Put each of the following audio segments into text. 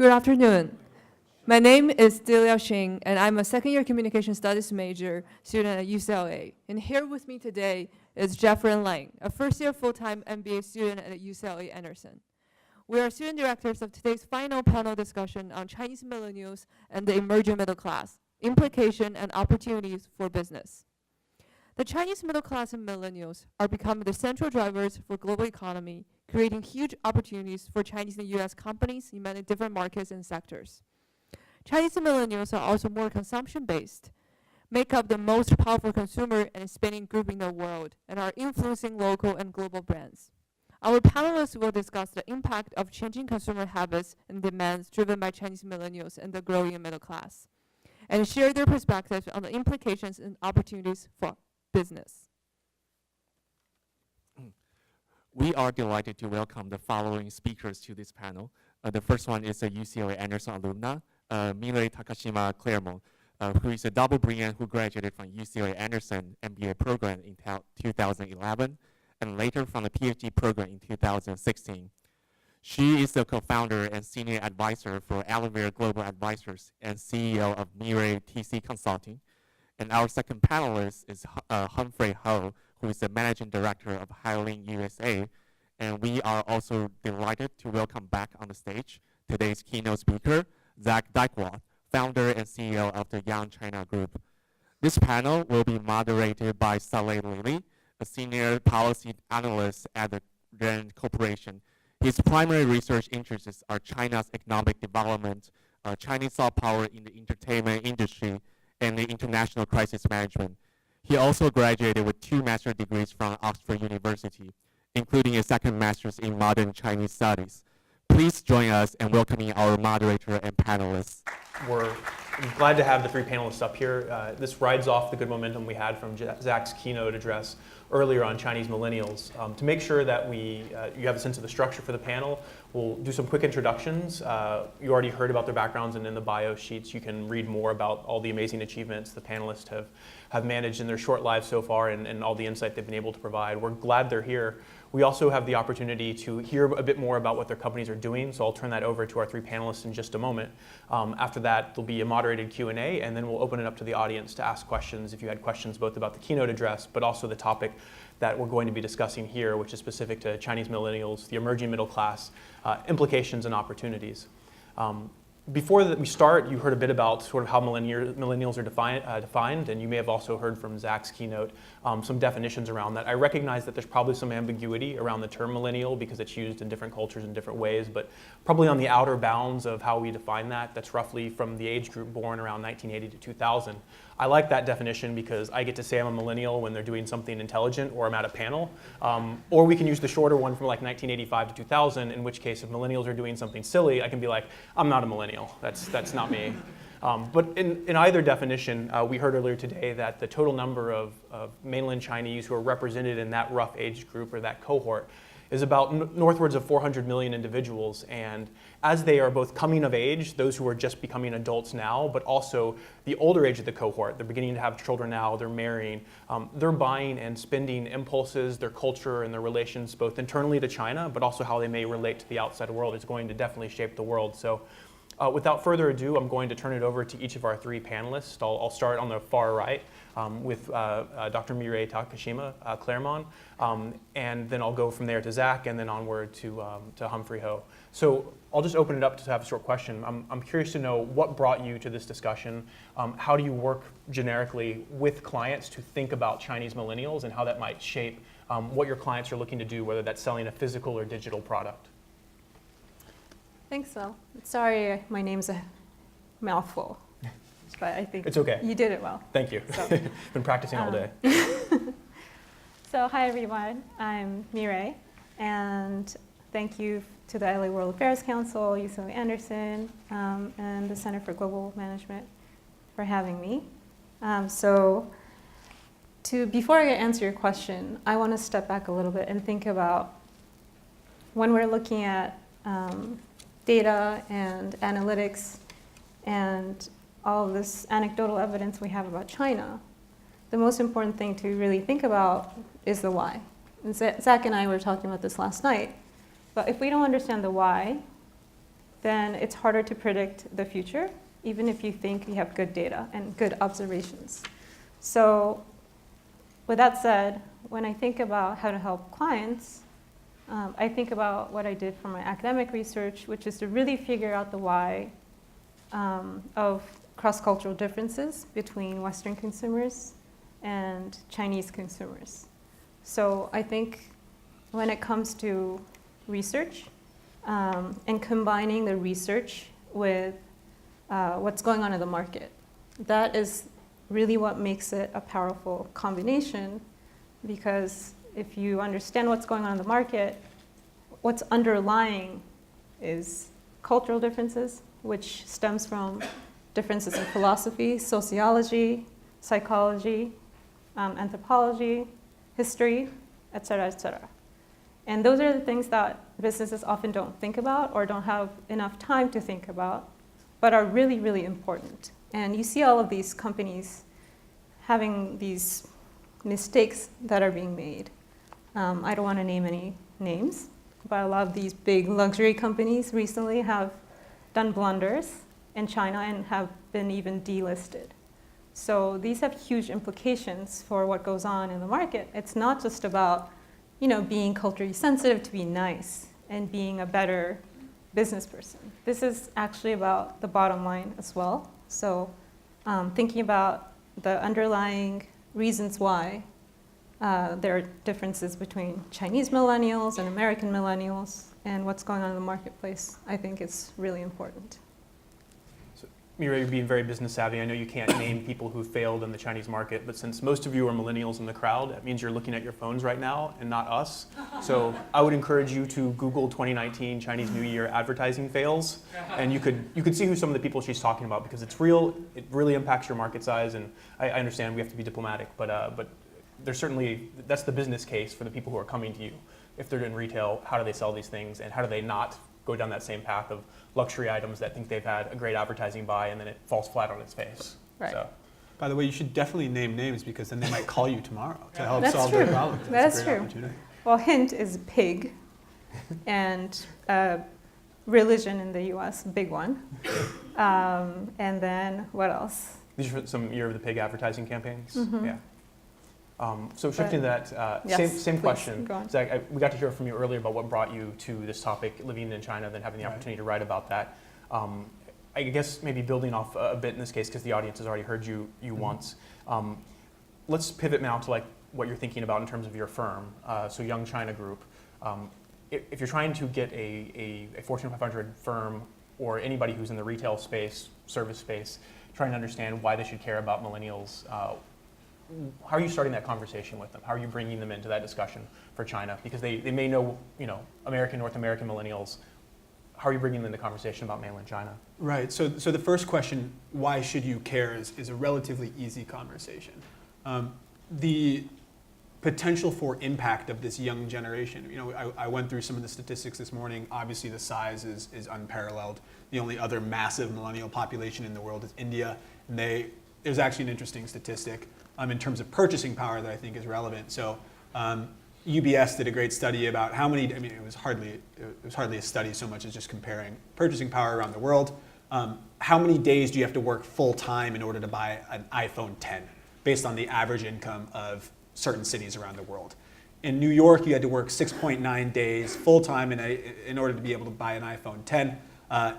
Good afternoon. My name is Delia Xing, and I'm a second-year communication studies major student at UCLA. And here with me today is Jeffrey Lang, a first-year full-time MBA student at UCLA Anderson. We are student directors of today's final panel discussion on Chinese millennials and the emerging middle class, implication and opportunities for business. The Chinese middle class and millennials are becoming the central drivers for global economy, creating huge opportunities for Chinese and U.S. companies in many different markets and sectors. Chinese and millennials are also more consumption-based, make up the most powerful consumer and spending group in the world, and are influencing local and global brands. Our panelists will discuss the impact of changing consumer habits and demands driven by Chinese millennials and the growing middle class, and share their perspectives on the implications and opportunities for business. We are delighted to welcome the following speakers to this panel. The first one is a UCLA Anderson alumna, Mirai Takashima Claremont, who is a double brilliant who graduated from UCLA Anderson MBA program in 2011 and later from the PhD program in 2016. She is the co-founder and senior advisor for Alavera Global Advisors and CEO of Mirai TC Consulting. And our second panelist is Humphrey Ho, who is the managing director of Hiring USA. And we are also delighted to welcome back on the stage today's keynote speaker, Zach Dychtwald, founder and CEO of the Young China Group. This panel will be moderated by Saleh Lili, a senior policy analyst at the Rand Corporation. His primary research interests are China's economic development, Chinese soft power in the entertainment industry, and the international crisis management. He also graduated with 2 master's degrees from Oxford University, including a second master's in modern Chinese studies. Please join us in welcoming our moderator and panelists. We're glad to have the 3 panelists up here. This rides off the good momentum we had from Zach's keynote address earlier on Chinese millennials. To make sure that you have a sense of the structure for the panel, we'll do some quick introductions. You already heard about their backgrounds, and in the bio sheets you can read more about all the amazing achievements the panelists have managed in their short lives so far and all the insight they've been able to provide. We're glad they're here. We also have the opportunity to hear a bit more about what their companies are doing, so I'll turn that over to our 3 panelists in just a moment. After that, there'll be a moderated Q&A, and then we'll open it up to the audience to ask questions if you had questions both about the keynote address, but also the topic that we're going to be discussing here, which is specific to Chinese millennials, the emerging middle class, implications and opportunities. Before we start, you heard a bit about sort of how millennials are defined, and you may have also heard from Zach's keynote some definitions around that. I recognize that there's probably some ambiguity around the term millennial because it's used in different cultures in different ways, but probably on the outer bounds of how we define that, that's roughly from the age group born around 1980 to 2000. I like that definition because I get to say I'm a millennial when they're doing something intelligent or I'm at a panel. Or we can use the shorter one from like 1985 to 2000, in which case if millennials are doing something silly, I can be like, I'm not a millennial. That's not me. But in either definition, we heard earlier today that the total number of mainland Chinese who are represented in that rough age group or that cohort is about northwards of 400 million individuals. And as they are both coming of age, those who are just becoming adults now, but also the older age of the cohort, they're beginning to have children now, they're marrying, they're buying and spending impulses, their culture and their relations both internally to China, but also how they may relate to the outside world is going to definitely shape the world. So without further ado, I'm going to turn it over to each of our 3 panelists. I'll start on the far right with Dr. Mirai Takashima Claremont, and then I'll go from there to Zach, and then onward to Humphrey Ho. So I'll just open it up to have a short question. I'm curious to know what brought you to this discussion. How do you work generically with clients to think about Chinese millennials and how that might shape what your clients are looking to do, whether that's selling a physical or digital product? Thanks, Phil. Sorry, my name's a mouthful, but I think it's okay. You did it well. Thank you. So, been practicing all day. So hi, everyone. I'm Mirai, and thank you to the LA World Affairs Council, UCLA Anderson, and the Center for Global Management for having me. Before I answer your question, I want to step back a little bit and think about when we're looking at data and analytics and all of this anecdotal evidence we have about China, the most important thing to really think about is the why. And Zach and I were talking about this last night, but if we don't understand the why, then it's harder to predict the future, even if you think you have good data and good observations. So with that said, when I think about how to help clients, I think about what I did for my academic research, which is to really figure out the why of cross-cultural differences between Western consumers and Chinese consumers. So I think when it comes to research and combining the research with what's going on in the market, that is really what makes it a powerful combination, because if you understand what's going on in the market, what's underlying is cultural differences, which stems from differences in philosophy, sociology, psychology, anthropology, history, et cetera, et cetera. And those are the things that businesses often don't think about or don't have enough time to think about, but are really, really important. And you see all of these companies having these mistakes that are being made. I don't want to name any names, but a lot of these big luxury companies recently have done blunders in China and have been even delisted. So these have huge implications for what goes on in the market. It's not just about, being culturally sensitive to be nice and being a better business person. This is actually about the bottom line as well. So thinking about the underlying reasons why there are differences between Chinese millennials and American millennials and what's going on in the marketplace, I think is really important. So, Mira, you're being very business savvy. I know you can't name people who failed in the Chinese market, but since most of you are millennials in the crowd, that means you're looking at your phones right now and not us. So I would encourage you to Google 2019 Chinese New Year advertising fails, and you could see who some of the people she's talking about, because it's real. It really impacts your market size, and I understand we have to be diplomatic, but there's certainly, that's the business case for the people who are coming to you. If they're in retail, how do they sell these things, and how do they not go down that same path of luxury items that think they've had a great advertising buy and then it falls flat on its face. Right. So. By the way, you should definitely name names, because then they might call you tomorrow to help That's solve true. their problem. That's a great true. opportunity. Well, hint is pig, and religion in the U.S., big one. And then what else? These are some Year of the Pig advertising campaigns. Mhm. Yeah. So shifting to that, yes, same please, question. go on. Zach, we got to hear from you earlier about what brought you to this topic, living in China, then having the Right. opportunity to write about that. I guess maybe building off a bit in this case, because the audience has already heard you once. Let's pivot now to what you're thinking about in terms of your firm. So Young China Group. If you're trying to get a Fortune 500 firm or anybody who's in the retail space, service space, trying to understand why they should care about millennials, how are you starting that conversation with them? How are you bringing them into that discussion for China? Because they may know, North American millennials. How are you bringing them into the conversation about mainland China? Right. So the first question, why should you care, is a relatively easy conversation. The potential for impact of this young generation. I went through some of the statistics this morning. Obviously, the size is unparalleled. The only other massive millennial population in the world is India. And there's actually an interesting statistic in terms of purchasing power that I think is relevant. So UBS did a great study about how many. It was hardly a study so much as just comparing purchasing power around the world. How many days do you have to work full time in order to buy an iPhone 10, based on the average income of certain cities around the world? In New York, you had to work 6.9 days full time in order to be able to buy an iPhone 10.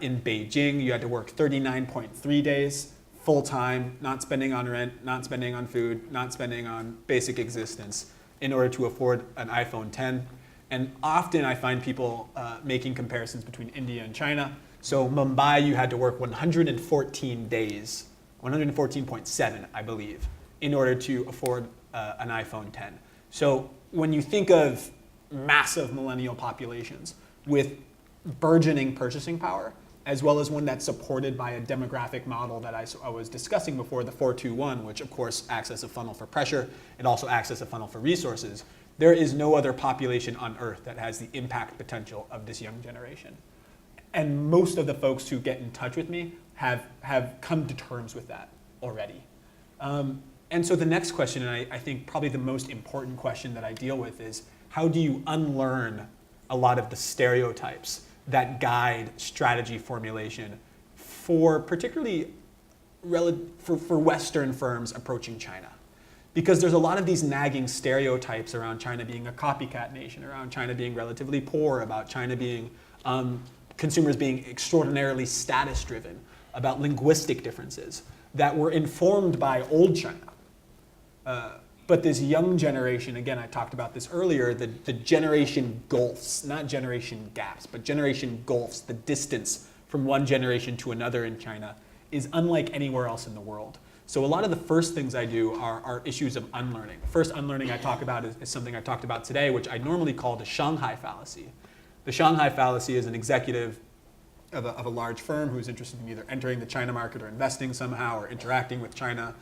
In Beijing, you had to work 39.3 days full time, not spending on rent, not spending on food, not spending on basic existence, in order to afford an iPhone 10. And often I find people making comparisons between India and China. So Mumbai, you had to work 114 days, 114.7, I believe, in order to afford an iPhone 10. So when you think of massive millennial populations with burgeoning purchasing power, as well as one that's supported by a demographic model that I was discussing before, the 421, which of course acts as a funnel for pressure, it also acts as a funnel for resources. There is no other population on Earth that has the impact potential of this young generation. And most of the folks who get in touch with me have come to terms with that already. And so the next question, and I think probably the most important question that I deal with, is how do you unlearn a lot of the stereotypes that guide strategy formulation for particularly for Western firms approaching China. Because there's a lot of these nagging stereotypes around China being a copycat nation, around China being relatively poor, about China being consumers being extraordinarily status driven, about linguistic differences that were informed by old China. But this young generation, again, I talked about this earlier, the generation gulfs, not generation gaps, but generation gulfs, the distance from one generation to another in China is unlike anywhere else in the world. So a lot of the first things I do are issues of unlearning. The first unlearning I talk about is something I talked about today, which I normally call the Shanghai fallacy. The Shanghai fallacy is an executive of a large firm who's interested in either entering the China market or investing somehow or interacting with China,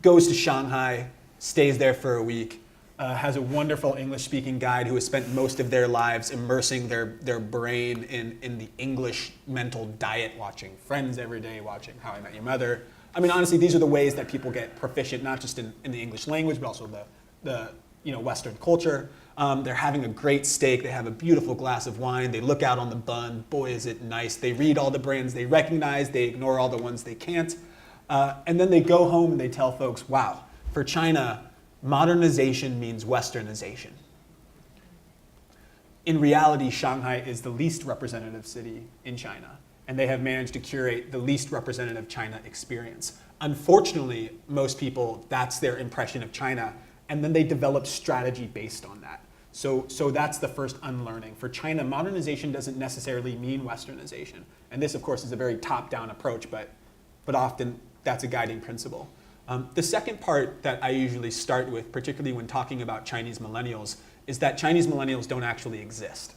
goes to Shanghai, stays there for a week, has a wonderful English-speaking guide who has spent most of their lives immersing their brain in the English mental diet, watching Friends every day, watching How I Met Your Mother. I mean, honestly, these are the ways that people get proficient, not just in the English language, but also the Western culture. They're having a great steak. They have a beautiful glass of wine. They look out on the bun. Boy, is it nice. They read all the brands they recognize. They ignore all the ones they can't. And then they go home and they tell folks, wow, for China, modernization means Westernization. In reality, Shanghai is the least representative city in China, and they have managed to curate the least representative China experience. Unfortunately, most people, that's their impression of China, and then they develop strategy based on that. So that's the first unlearning. For China, modernization doesn't necessarily mean Westernization. And this, of course, is a very top-down approach, but often that's a guiding principle. The second part that I usually start with, particularly when talking about Chinese millennials, is that Chinese millennials don't actually exist.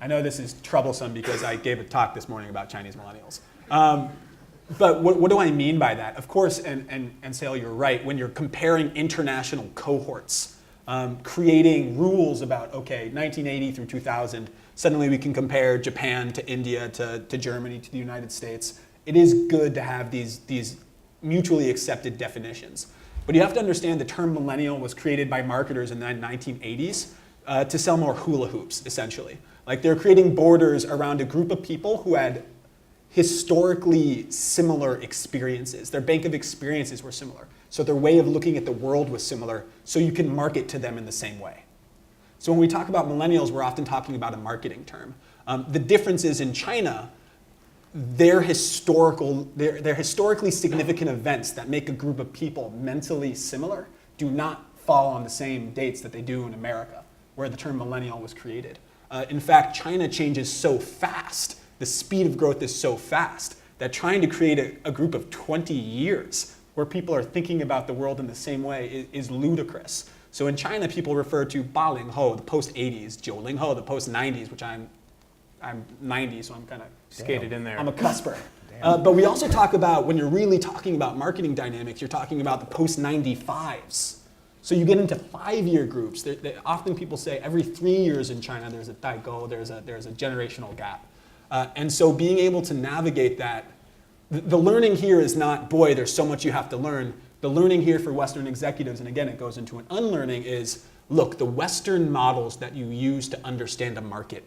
I know this is troublesome because I gave a talk this morning about Chinese millennials. But what do I mean by that? Of course, and Sale, you're right, when you're comparing international cohorts, creating rules about, okay, 1980 through 2000, suddenly we can compare Japan to India to Germany to the United States. It is good to have these mutually accepted definitions. But you have to understand the term millennial was created by marketers in the 1980s to sell more hula hoops, essentially. Like they're creating borders around a group of people who had historically similar experiences. Their bank of experiences were similar. So their way of looking at the world was similar, so you can market to them in the same way. So when we talk about millennials, we're often talking about a marketing term. The difference is in China, their historically significant events that make a group of people mentally similar do not fall on the same dates that they do in America, where the term millennial was created. In fact, China changes so fast, the speed of growth is so fast, that trying to create a group of 20 years where people are thinking about the world in the same way is ludicrous. So in China, people refer to 80后, the post-80s, 90后, the post-90s, which I'm 90, so I'm kind of Skated in there. I'm a cusper. But we also talk about, when you're really talking about marketing dynamics, you're talking about the post-95s. So you get into 5-year groups. Often people say every 3 years in China there's a Dychtwald, there's a generational gap. And so being able to navigate that, the learning here is not, boy, there's so much you have to learn. The learning here for Western executives, and again, it goes into an unlearning, is, look, the Western models that you use to understand a market,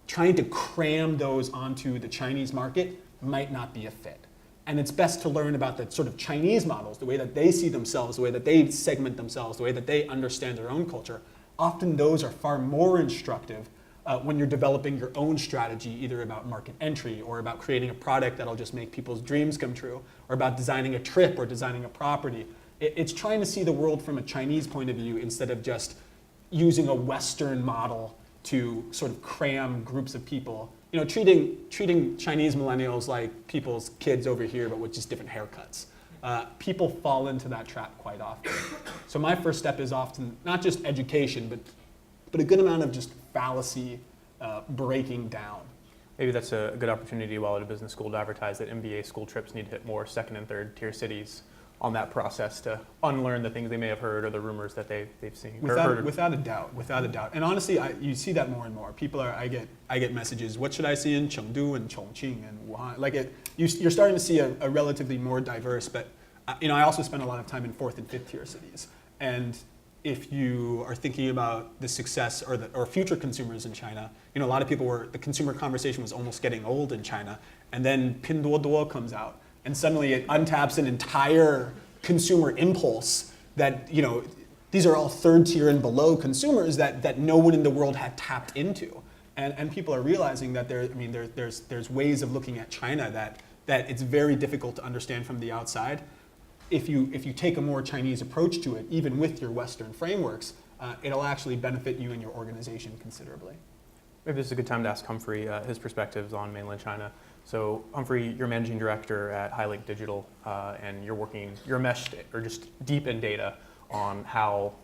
trying to cram those onto the Chinese market might not be a fit. And it's best to learn about the sort of Chinese models, the way that they see themselves, the way that they segment themselves, the way that they understand their own culture. Often those are far more instructive when you're developing your own strategy, either about market entry or about creating a product that'll just make people's dreams come true, or about designing a trip or designing a property. It's trying to see the world from a Chinese point of view instead of just using a Western model to sort of cram groups of people, treating Chinese millennials like people's kids over here, but with just different haircuts. People fall into that trap quite often. So my first step is often not just education, but a good amount of just fallacy breaking down. Maybe that's a good opportunity while at a business school to advertise that MBA school trips need to hit more second and third tier cities on that process to unlearn the things they may have heard or the rumors that they've seen. Without a doubt. And honestly, you see that more and more. I get messages, what should I see in Chengdu and Chongqing and Wuhan? You're starting to see a relatively more diverse, but I also spend a lot of time in fourth and fifth tier cities. And if you are thinking about the success or future consumers in China, a lot of people the consumer conversation was almost getting old in China, and then Pinduoduo comes out, and suddenly it untaps an entire consumer impulse that, these are all third tier and below consumers that no one in the world had tapped into. And people are realizing that there's ways of looking at China that it's very difficult to understand from the outside. If you take a more Chinese approach to it, even with your Western frameworks, it'll actually benefit you and your organization considerably. Maybe this is a good time to ask Humphrey his perspectives on mainland China. So Humphrey, you're managing director at High Lake Digital, and you're meshed or just deep in data on how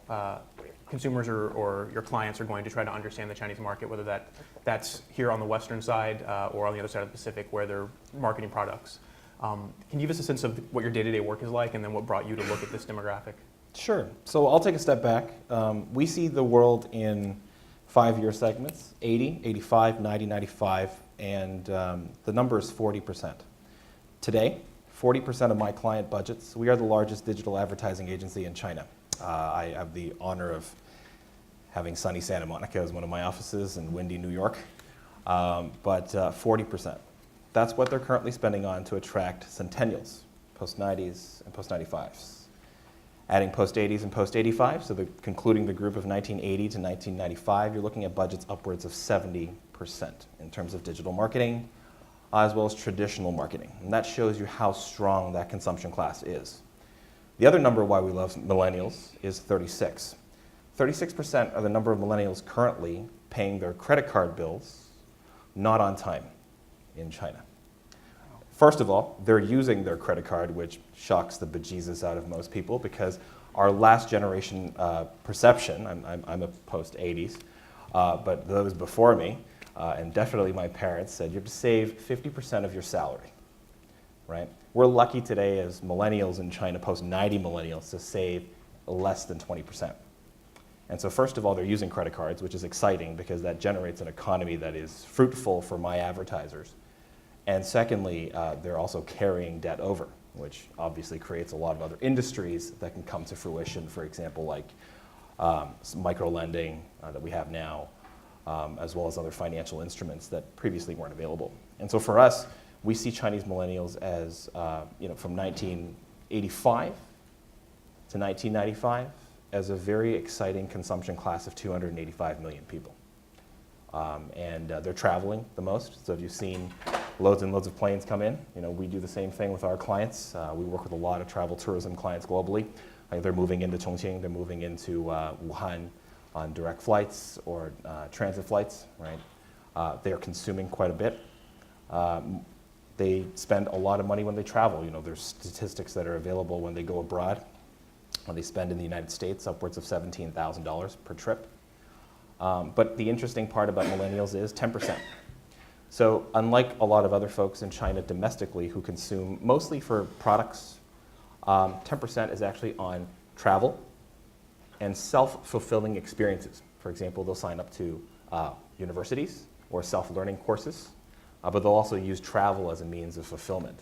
consumers or your clients are going to try to understand the Chinese market, whether that's here on the Western side or on the other side of the Pacific where they're marketing products. Can you give us a sense of what your day-to-day work is like, and then what brought you to look at this demographic? Sure. So I'll take a step back. We see the world in 5-year segments, 80, 85, 90, 95, and the number is 40%. Today, 40% of my client budgets, we are the largest digital advertising agency in China. I have the honor of having sunny Santa Monica as one of my offices and windy New York, but 40%. That's what they're currently spending on to attract centennials, post-90s and post-95s. Adding post-80s and post-85, so concluding the group of 1980 to 1995, you're looking at budgets upwards of 70% in terms of digital marketing, as well as traditional marketing. And that shows you how strong that consumption class is. The other number why we love millennials is 36. 36% are the number of millennials currently paying their credit card bills not on time in China. First of all, they're using their credit card, which shocks the bejesus out of most people because our last generation perception, I'm a post-80s, but those before me, and definitely my parents said you have to save 50% of your salary, right? We're lucky today as millennials in China, post-90 millennials, to save less than 20%. And so first of all, they're using credit cards, which is exciting because that generates an economy that is fruitful for my advertisers. And secondly, they're also carrying debt over, which obviously creates a lot of other industries that can come to fruition, for example, like micro-lending that we have now, as well as other financial instruments that previously weren't available. And so for us, we see Chinese millennials as, from 1985 to 1995 as a very exciting consumption class of 285 million people. And they're traveling the most. So if you've seen loads and loads of planes come in, we do the same thing with our clients. We work with a lot of travel tourism clients globally. They're moving into Chongqing, they're moving into Wuhan on direct flights or transit flights, right? They are consuming quite a bit. They spend a lot of money when they travel. There's statistics that are available when they go abroad. They spend in the United States upwards of $17,000 per trip. But the interesting part about millennials is 10%. So unlike a lot of other folks in China domestically who consume mostly for products, 10% is actually on travel and self-fulfilling experiences. For example, they'll sign up to universities or self-learning courses, but they'll also use travel as a means of fulfillment.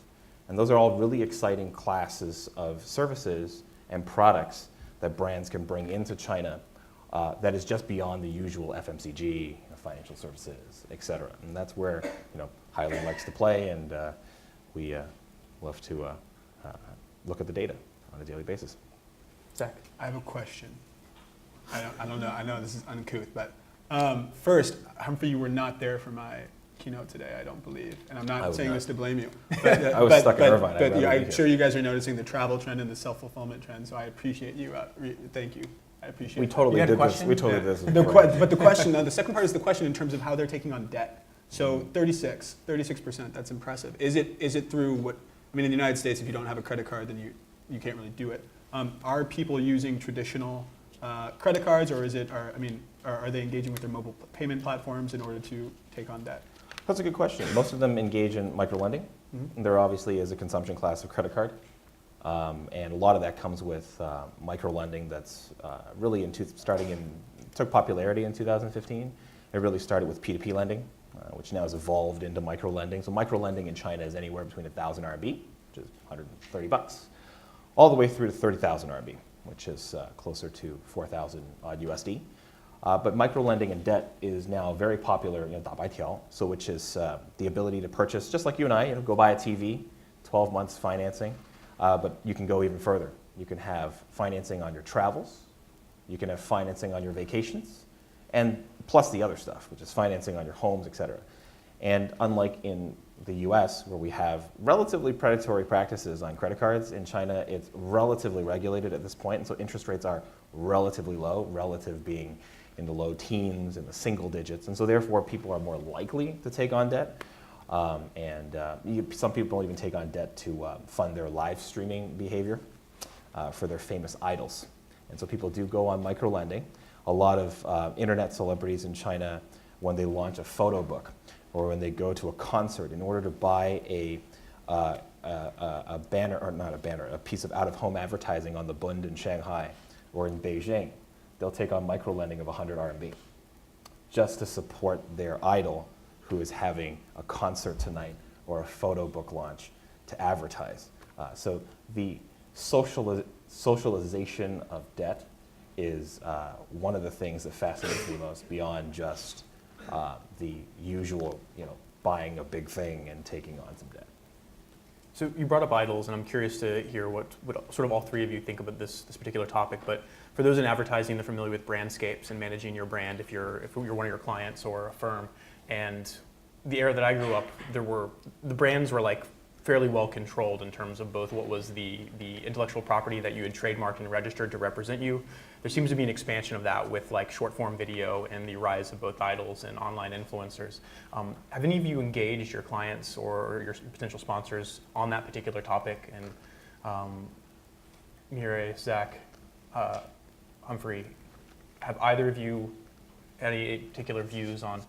And those are all really exciting classes of services and products that brands can bring into China that is just beyond the usual FMCG, financial services, et cetera. And that's where Highland likes to play, and we love to look at the data on a daily basis. Zach? I have a question. I don't know. I know this is uncouth, but first, Humphrey, you were not there for my keynote today, I don't believe, and I'm not saying this to blame you. But, I was stuck in Irvine. But I'm sure you guys are noticing the travel trend and the self-fulfillment trend. So I appreciate you. Thank you. I appreciate. We totally You had a did this. question? We totally did this. But the question, the second part is the question in terms of how they're taking on debt. So 36%. That's impressive. Is it through what? I mean, in the United States, if you don't have a credit card, then you can't really do it. Are people using traditional credit cards, or are they engaging with their mobile payment platforms in order to take on debt? That's a good question. Most of them engage in micro-lending. Mm-hmm. There obviously is a consumption class of credit card. And a lot of that comes with micro-lending that's really took popularity in 2015. It really started with P2P lending, which now has evolved into micro-lending. So micro-lending in China is anywhere between 1,000 RMB, which is $130, all the way through to 30,000 RMB. which is closer to 4,000 USD. But microlending and debt is now very popular, 打白条, so which is the ability to purchase, just like you and I, go buy a TV, 12 months financing, but you can go even further. You can have financing on your travels, you can have financing on your vacations, and plus the other stuff, which is financing on your homes, et cetera. And unlike in the US, where we have relatively predatory practices on credit cards, in China it's relatively regulated at this point, and so interest rates are relatively low, relative being in the low teens, in the single digits, and so therefore people are more likely to take on debt. Some people even take on debt to fund their live streaming behavior for their famous idols. And so people do go on microlending. A lot of internet celebrities in China, when they launch a photo book or when they go to a concert, in order to buy a banner, or not a banner, a piece of out-of-home advertising on the Bund in Shanghai or in Beijing, they'll take on microlending of 100 RMB just to support their idol who is having a concert tonight or a photo book launch to advertise. So the socialization of debt is one of the things that fascinates me most, beyond just the usual, buying a big thing and taking on some debt. So you brought up idols, and I'm curious to hear what sort of all three of you think about this particular topic. But for those in advertising, they're familiar with brandscapes and managing your brand if you're one of your clients or a firm. And the era that I grew up, the brands were like fairly well controlled in terms of both what was the intellectual property that you had trademarked and registered to represent you. There seems to be an expansion of that with like short form video and the rise of both idols and online influencers. Have any of you engaged your clients or your potential sponsors on that particular topic? And Mireille, Zach, Humphrey, have either of you any particular views on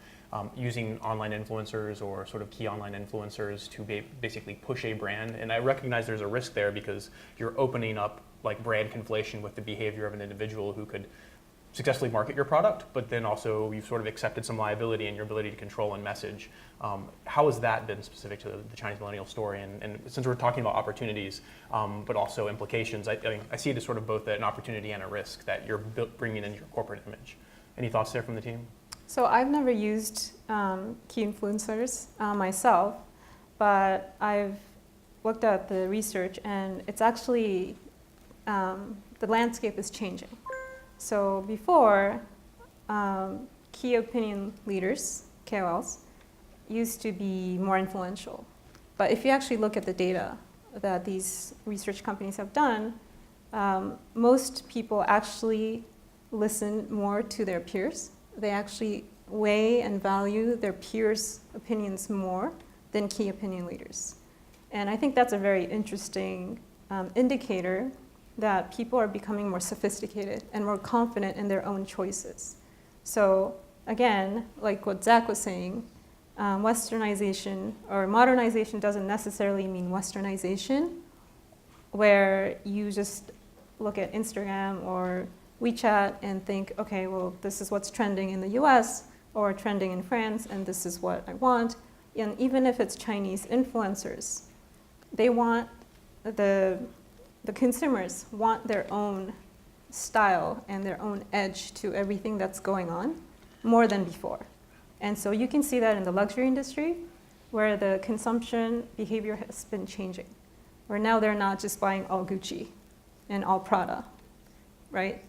using online influencers or sort of key online influencers to basically push a brand? And I recognize there's a risk there because you're opening up like brand conflation with the behavior of an individual who could successfully market your product, but then also you've sort of accepted some liability in your ability to control and message. How has that been specific to the Chinese millennial story? And since we're talking about opportunities, but also implications, I see it as sort of both an opportunity and a risk that you're bringing into your corporate image. Any thoughts there from the team? So I've never used key influencers myself, but I've looked at the research, and it's actually, the landscape is changing. So before, key opinion leaders, KOLs, used to be more influential. But if you actually look at the data that these research companies have done, most people actually listen more to their peers. They actually weigh and value their peers' opinions more than key opinion leaders. And I think that's a very interesting indicator that people are becoming more sophisticated and more confident in their own choices. So again, like what Zach was saying, westernization or modernization doesn't necessarily mean westernization, where you just look at Instagram or WeChat and think, okay, well, this is what's trending in the US or trending in France, and this is what I want. And even if it's Chinese influencers, they want the consumers want their own style and their own edge to everything that's going on more than before. And so you can see that in the luxury industry, where the consumption behavior has been changing, where now they're not just buying all Gucci and all Prada, right?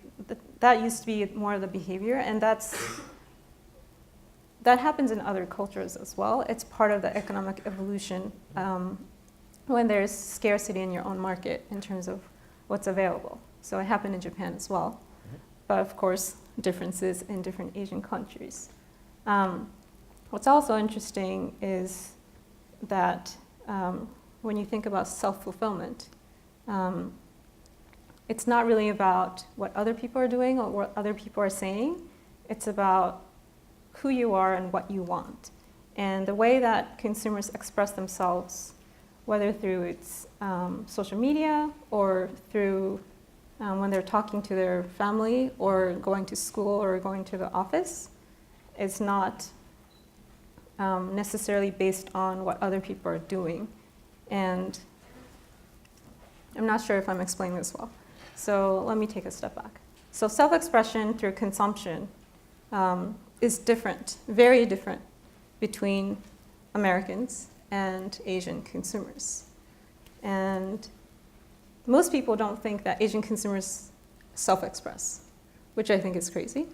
That used to be more of the behavior, and that happens in other cultures as well. It's part of the economic evolution when there's scarcity in your own market in terms of what's available. So it happened in Japan as well. But of course, differences in different Asian countries. What's also interesting is that when you think about self-fulfillment, it's not really about what other people are doing or what other people are saying. It's about who you are and what you want. And the way that consumers express themselves, whether through its social media or through when they're talking to their family or going to school or going to the office, is not necessarily based on what other people are doing. And I'm not sure if I'm explaining this well. So let me take a step back. So self-expression through consumption is different, very different, between Americans and Asian consumers. And most people don't think that Asian consumers self-express, which I think is crazy.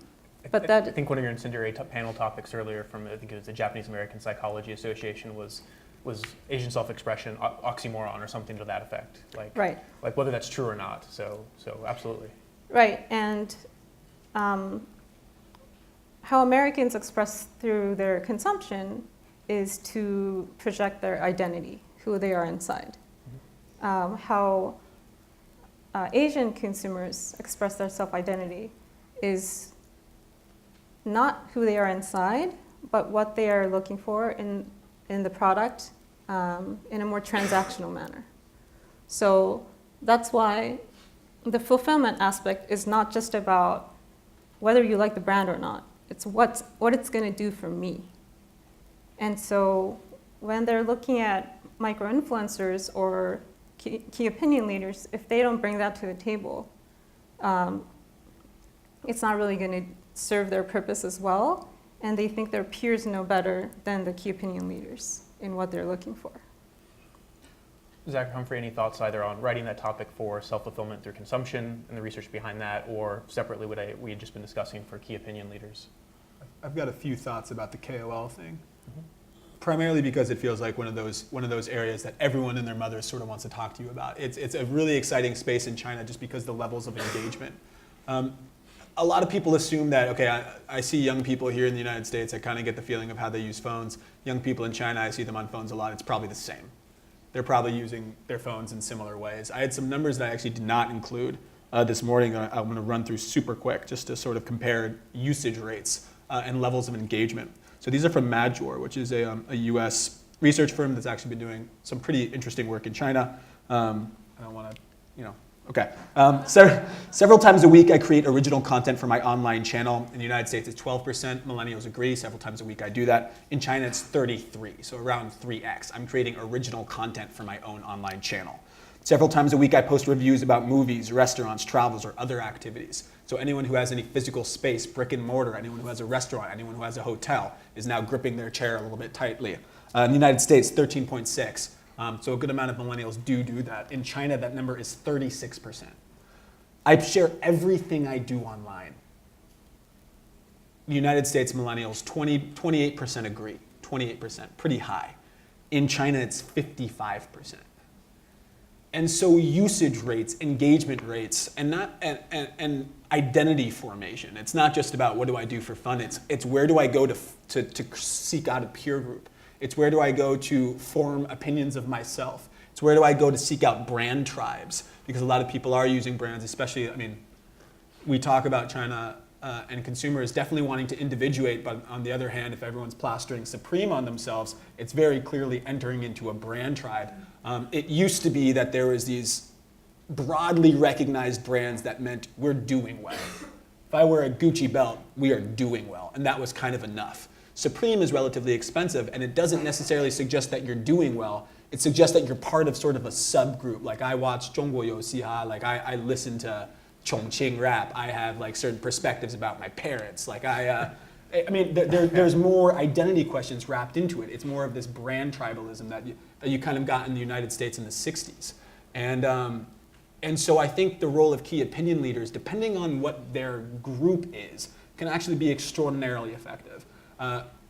But I think one of your incendiary panel topics earlier from, I think it was the Japanese American Psychology Association, was Asian self-expression oxymoron or something to that effect. Like, right. Like whether that's true or not. So absolutely. Right, and how Americans express through their consumption is to project their identity, who they are inside. How Asian consumers express their self-identity is not who they are inside, but what they are looking for in the product in a more transactional manner. So that's why the fulfillment aspect is not just about whether you like the brand or not. It's what it's going to do for me. And so when they're looking at micro-influencers or key opinion leaders, if they don't bring that to the table, it's not really going to serve their purpose as well. And they think their peers know better than the key opinion leaders in what they're looking for. Zach or Humphrey, any thoughts either on writing that topic for self-fulfillment through consumption and the research behind that, or separately what we had just been discussing for key opinion leaders? I've got a few thoughts about the KOL thing. Primarily because it feels like one of those areas that everyone and their mother sort of wants to talk to you about. It's a really exciting space in China just because the levels of engagement. A lot of people assume that, okay, I see young people here in the United States, I kind of get the feeling of how they use phones. Young people in China, I see them on phones a lot, it's probably the same. They're probably using their phones in similar ways. I had some numbers that I actually did not include this morning. I'm going to run through super quick just to sort of compare usage rates and levels of engagement. So these are from Major, which is a U.S. research firm that's actually been doing some pretty interesting work in China. I don't want to, okay. Several times a week I create original content for my online channel. In the United States it's 12%, millennials agree, several times a week I do that. In China it's 33, so around 3x. I'm creating original content for my own online channel. Several times a week I post reviews about movies, restaurants, travels, or other activities. So anyone who has any physical space, brick and mortar, anyone who has a restaurant, anyone who has a hotel is now gripping their chair a little bit tightly. In the United States, 13.6. So a good amount of millennials do that. In China, that number is 36%. I share everything I do online. The United States millennials, 28% agree, 28%, pretty high. In China, it's 55%. And so usage rates, engagement rates, and identity formation. It's not just about what do I do for fun. It's where do I go to seek out a peer group. It's where do I go to form opinions of myself. It's where do I go to seek out brand tribes, because a lot of people are using brands, especially, we talk about China and consumers definitely wanting to individuate, but on the other hand, if everyone's plastering Supreme on themselves, it's very clearly entering into a brand tribe. It used to be that there was these broadly recognized brands that meant we're doing well. If I wear a Gucci belt, we are doing well, and that was kind of enough. Supreme is relatively expensive, and it doesn't necessarily suggest that you're doing well. It suggests that you're part of sort of a subgroup. Like I watch 中国游戏哈, like I listen to Chongqing rap. I have like certain perspectives about my parents. Like there's more identity questions wrapped into it. It's more of this brand tribalism that you kind of got in the United States in the 60s. And so I think the role of key opinion leaders, depending on what their group is, can actually be extraordinarily effective.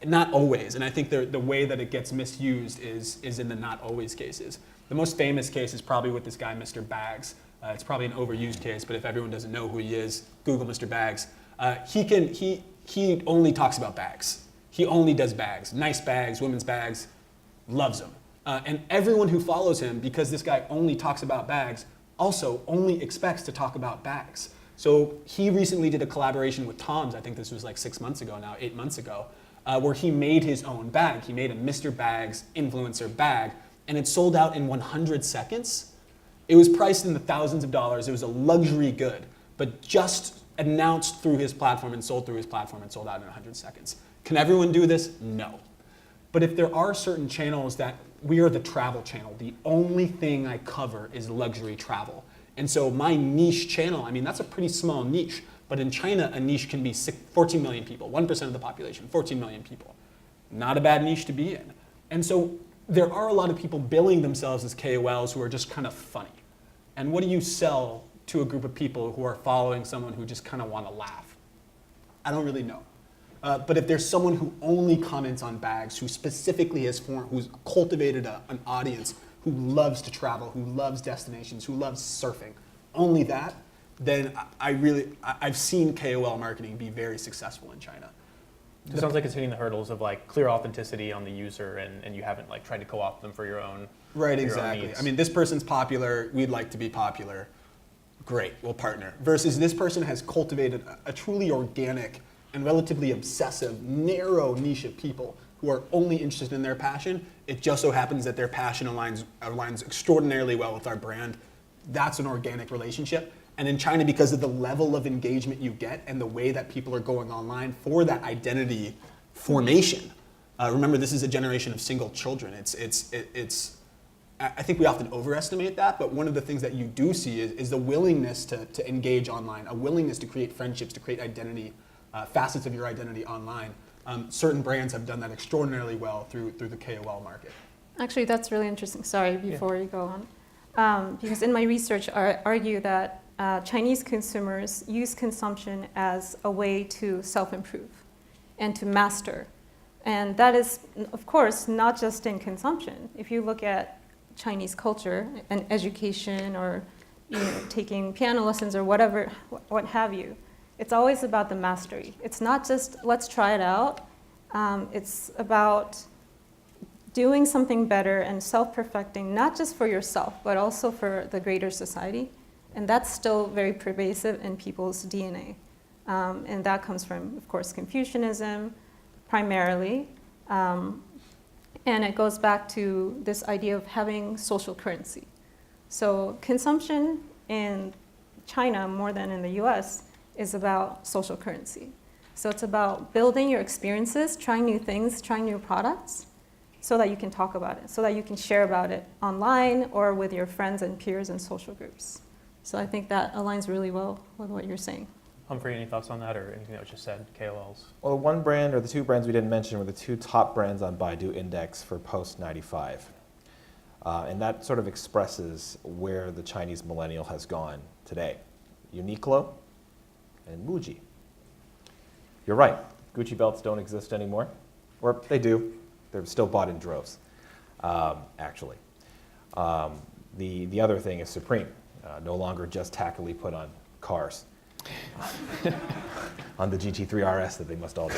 Not always, and I think the way that it gets misused is in the not always cases. The most famous case is probably with this guy, Mr. Bags. It's probably an overused case, but if everyone doesn't know who he is, Google Mr. Bags. He only talks about bags. He only does bags, nice bags, women's bags, loves them. And everyone who follows him, because this guy only talks about bags, also only expects to talk about bags. So he recently did a collaboration with Tom's, I think this was like 6 months ago now, 8 months ago, where he made his own bag. He made a Mr. Bags influencer bag, and it sold out in 100 seconds. It was priced in the thousands of dollars. It was a luxury good, but just announced through his platform and sold through his platform and sold out in 100 seconds. Can everyone do this? No. But if there are certain channels that we are the travel channel, the only thing I cover is luxury travel. And so my niche channel, I mean, that's a pretty small niche. But in China, a niche can be 14 million people, 1% of the population, 14 million people. Not a bad niche to be in. And so there are a lot of people billing themselves as KOLs who are just kind of funny. And what do you sell to a group of people who are following someone who just kind of want to laugh? I don't really know. But if there's someone who only comments on bags, who specifically who's cultivated an audience, who loves to travel, who loves destinations, who loves surfing, only that, then I've seen KOL marketing be very successful in China. It sounds like it's hitting the hurdles of like clear authenticity on the user, and you haven't like tried to co-opt them for your own. Right, for your own exactly. needs. I mean, this person's popular, we'd like to be popular. Great, we'll partner. Versus this person has cultivated a truly organic and relatively obsessive, narrow niche of people who are only interested in their passion. It just so happens that their passion aligns extraordinarily well with our brand. That's an organic relationship. And in China, because of the level of engagement you get and the way that people are going online for that identity formation, remember, this is a generation of single children. I think we often overestimate that, but one of the things that you do see is the willingness to engage online, a willingness to create friendships, to create identity, facets of your identity online. Certain brands have done that extraordinarily well through the KOL market. Actually, that's really interesting. Sorry, before you go on. Because in my research, I argue that Chinese consumers use consumption as a way to self-improve and to master. And that is, of course, not just in consumption. If you look at Chinese culture and education, or taking piano lessons or whatever, what have you, it's always about the mastery. It's not just let's try it out. It's about doing something better and self-perfecting, not just for yourself, but also for the greater society. And that's still very pervasive in people's DNA. And that comes from, of course, Confucianism, primarily. And it goes back to this idea of having social currency. So consumption in China, more than in the US, is about social currency. So it's about building your experiences, trying new things, trying new products, so that you can talk about it, so that you can share about it online or with your friends and peers in social groups. So I think that aligns really well with what you're saying. Humphrey, any thoughts on that or anything that was just said, KOLs? Well, the one brand or the two brands we didn't mention were the two top brands on Baidu Index for post-95. And that sort of expresses where the Chinese millennial has gone today. Uniqlo and Muji. You're right, Gucci belts don't exist anymore. Or they do, they're still bought in droves, actually. The other thing is Supreme, no longer just tackily put on cars. On the GT3 RS that they must all do.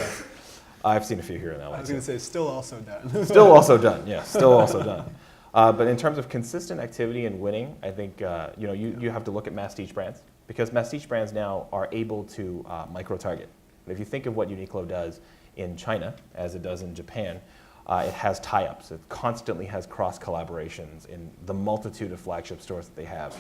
I've seen a few here in LA. I was going to say, still also done. Still also done, yes, still also done. But in terms of consistent activity and winning, I think you have to look at masstige brands, because masstige brands now are able to micro-target. If you think of what Uniqlo does in China, as it does in Japan, it has tie-ups. It constantly has cross-collaborations in the multitude of flagship stores that they have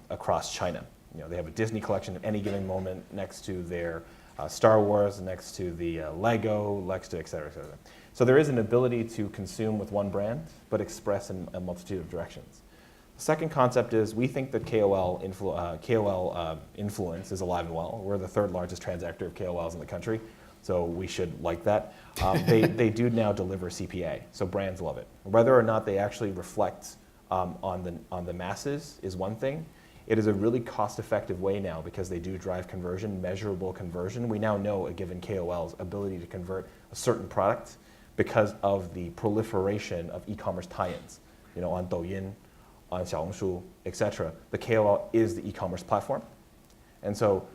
across China. They have a Disney collection at any given moment next to their Star Wars, next to the Lego, next to et cetera, et cetera. So there is an ability to consume with one brand, but express in a multitude of directions. The second concept is we think that KOL influence is alive and well. We're the third largest transactor of KOLs in the country, so we should like that. They do now deliver CPA, so brands love it. Whether or not they actually reflect on the masses is one thing. It is a really cost-effective way now, because they do drive conversion, measurable conversion. We now know a given KOL's ability to convert a certain product because of the proliferation of e-commerce tie-ins, on Douyin, on Xiaohongshu, etc. The KOL is the e-commerce platform. And so